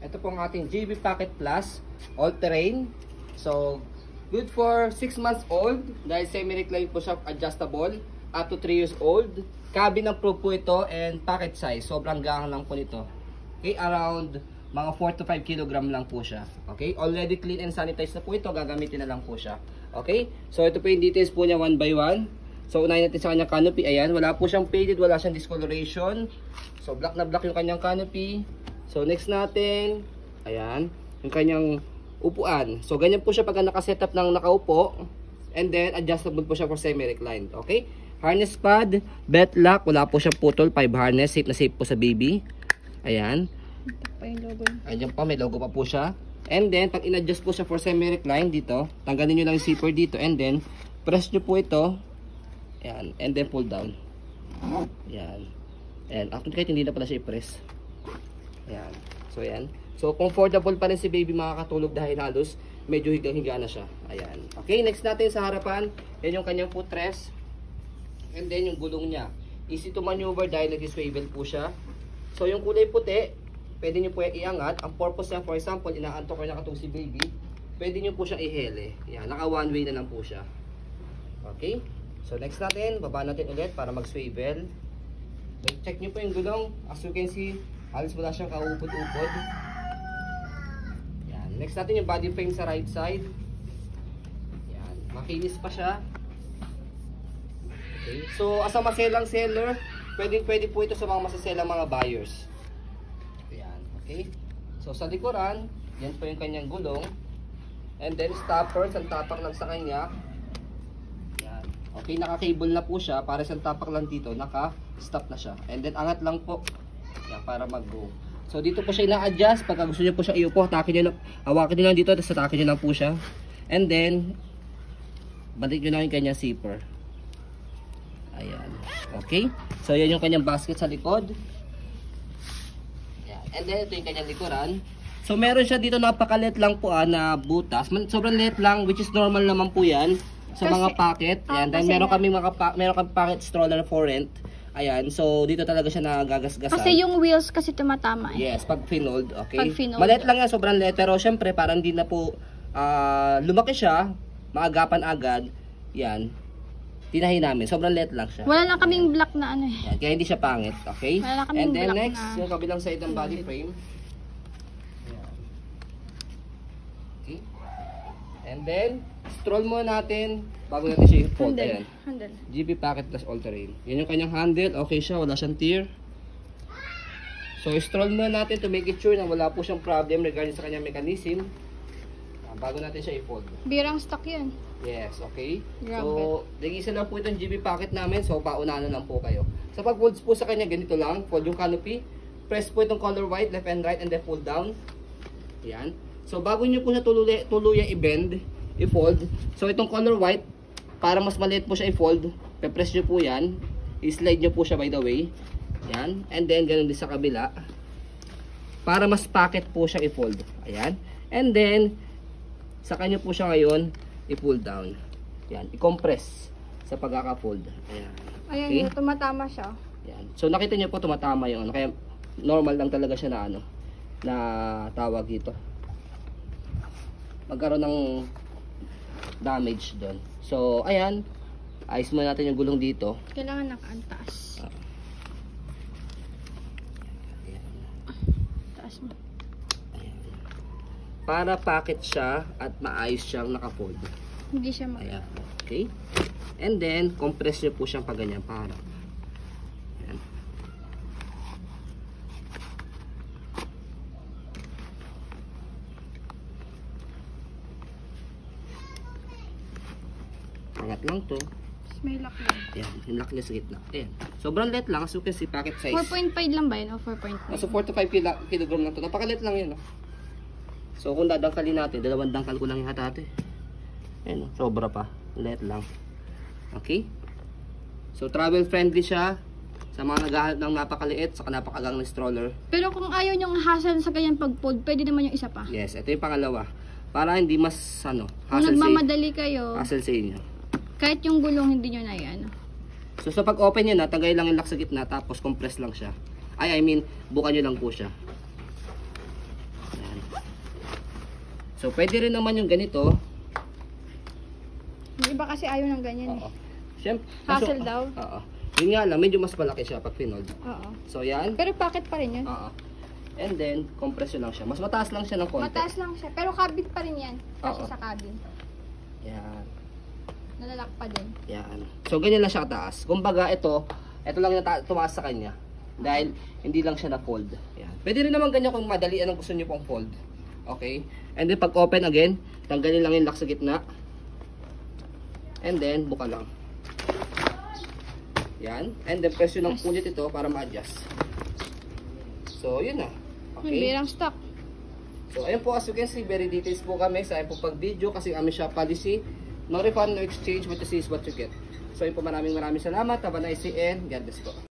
Ito po ang ating JB Pocket Plus all-terrain. So, good for 6 months old dahil semi-recline po siya, adjustable, up to 3 years old. Cabin ang proof po ito and pocket size. Sobrang gahang lang po nito. Okay, around mga 4 to 5 kg lang po siya. Okay, already clean and sanitized na po ito. Gagamitin na lang po siya. Okay, so ito po yung details po niya one by one. So, unahin natin sa kanyang canopy. Ayan, wala po siyang faded, wala siyang discoloration. So, black na black yung kanyang canopy. So, next natin, ayan, yung kanyang upuan. So, ganyan po siya pag nakasetup ng nakaupo. And then, adjustable po siya for semi-reclined. Okay? Harness pad, belt lock, wala po siyang putol. 5 harness, safe na safe po sa baby. Ayan. Ayan pa, may logo pa po siya. And then, pag in-adjust po siya for semi-reclined dito, tanggalin nyo lang yung zipper dito. And then, press nyo po ito. Ayan. And then, pull down. Ayan. Ayan. Actually, kahit hindi na pala siya i-press. Ayan. So, ayan. So, comfortable pa rin si baby makakatulog dahil halos medyo higa-higa na siya. Ayan. Okay, next natin sa harapan. Yan yung kanyang footrest. And then, yung gulong niya. Easy to maneuver dahil nag-swivel po siya. So, yung kulay puti, pwede nyo po yung iangat. Ang purpose niya, for example, inaantok ko nakatulog si baby, pwede nyo po siyang ihele. Ayan. Naka one way na lang po siya. Okay. So, next natin, baba natin ulit para mag-swivel. Check nyo po yung gulong. As you can see, halos wala siyang kaupod-upod. Yan. Next natin yung body frame sa right side. Yan. Makinis pa siya. Okay. So, as a maselang seller, pwede po ito sa mga masaselang mga buyers. Yan. Okay. So, sa likuran, yan po yung kanyang gulong. And then, stoppers, ang tapak lang sa kanya. Yan. Okay, naka-cable na po siya. Para sa tapak lang dito, naka-stop na siya. And then, angat lang po. Yan, para mag-go. So, dito po siya ina-adjust. Pagka gusto niyo po siya iupo, hawakin niyo lang dito, tapos atakin niyo lang po siya. And then, balik niyo lang yung kanyang zipper. Ayan. Okay? So, yan yung kanyang basket sa likod. Ayan. And then, ito yung kanyang likuran. So, meron siya dito napakalit lang po na butas. Sobrang liit lang, which is normal naman po yan sa mga pocket. Ayan. Then, meron kami pocket stroller for rent. Ayan, so dito talaga siya nagagasgasan. Kasi yung wheels kasi tumatama eh. Yes, pag finold, okay. Pag finold. Maliit lang yan, sobrang liit. Pero syempre, parang hindi na po lumaki siya, maagapan agad. Yan, tinahin namin. Sobrang liit lang siya. Wala lang kaming black na ano eh. Yan, kaya hindi siya pangit, okay. Wala lang kaming and then black next, na. yung kabilang side ng body frame. Yan. Okay. And then, stroll muna natin bago natin siya i-fold. Ayan. Handle. JB Pocket Plus all-terrain. Yan yung kanyang handle. Okay siya. Wala siyang tear. So, stroll muna natin to make it sure na wala po siyang problem regarding sa kanyang mechanism. Bago natin siya i-fold. Birang stock yan. Yes, okay. Grabe. So, nag-isa lang po itong JB Pocket namin. So, paunahan na lang po kayo. Sa pag-folds po sa kanya, ganito lang. Fold yung canopy. Press po itong color white, left and right, and then pull down. Yan. So, bago nyo po siya tuluyang i-bend, i-fold. So, itong color white, para mas maliit po siya i-fold, pe-press nyo po yan. I-slide nyo po siya by the way. Yan. And then, ganun din sa kabila. Para mas pocket po siya i-fold. Ayan. And then, saka nyo po siya ngayon, i-pull down. Yan. I-compress sa pagkaka-fold. Ayan. Ayan, Okay? tumatama siya. Yan. So, nakita nyo po tumatama yung ano. Kaya, normal lang talaga siya na ano, na tawag dito. Magkaroon ng damage doon. So, ayan. Ayos mo natin yung gulong dito. Kailangan nakaantaas. Taas mo. Ayan. Para pocket siya at maayos siyang naka-fold. Hindi siya Ayan. Okay. And then, compress nyo po siyang paganyan para. Ayan. Angat lang to. May lock lang. Ayan, yung lock niya sa gitna. Ayan. Sobrang liit lang. As you can see, pocket size. 4.5 lang ba yun? O 4.5? So, 4 to 5 kg lang to. Napakalit lang yun. So, kung dadangkalin natin, 2 dangkal ko lang yung hatate. Ayan, sobra pa. Liit lang. Okay? So, travel friendly siya. Sa mga naghahanap ng napakaliit, saka napakagang na stroller. Pero kung ayaw nyong hassle sa ganyan pag-fold, pwede naman yung isa pa. Yes, ito yung pangalawa. Para hindi mas, Kung hassle nagmamadali kayo, hassle sa inyo. kahit yung gulong hindi nyo na yan. So, sa pag-open nyo na, tagay lang yung lock sa gitna, tapos compress lang siya. I mean, bukan nyo lang po siya. So, pwede rin naman yung ganito. Yung iba kasi ayaw ng ganyan eh. Oo. Siyempre, Hassle daw. Oo. Yun nga lang, medyo mas malaki siya pag pinold. Oo. So, yan. Pero pocket pa rin yun. Oo. And then, compression lang siya. Mas mataas lang siya ng konti. Mataas lang siya. Pero cabin pa rin yan. Kasi Oo. sa cabin. Yan. Nalalak pa din. Yan. So, ganyan lang siya kataas. Kumbaga, ito lang yung tumaas sa kanya. Dahil, hindi lang siya na-fold. Yan. Pwede rin naman ganyan kung madalian ang gusto nyo pong fold. Okay? And then, pag open again, tanggalin lang yung lock sa gitna. And then, buka lang. Yan. And then, press yun ng ulit ito para ma-adjust. So, yun na. Hindi Okay? lang stock. So, ayun po, as you can see, very details po kami sa po pag-video kasi kami siya policy. No refund, no exchange, what you see is what you get. So, ayun po, maraming salamat. Have a nice day and God bless po.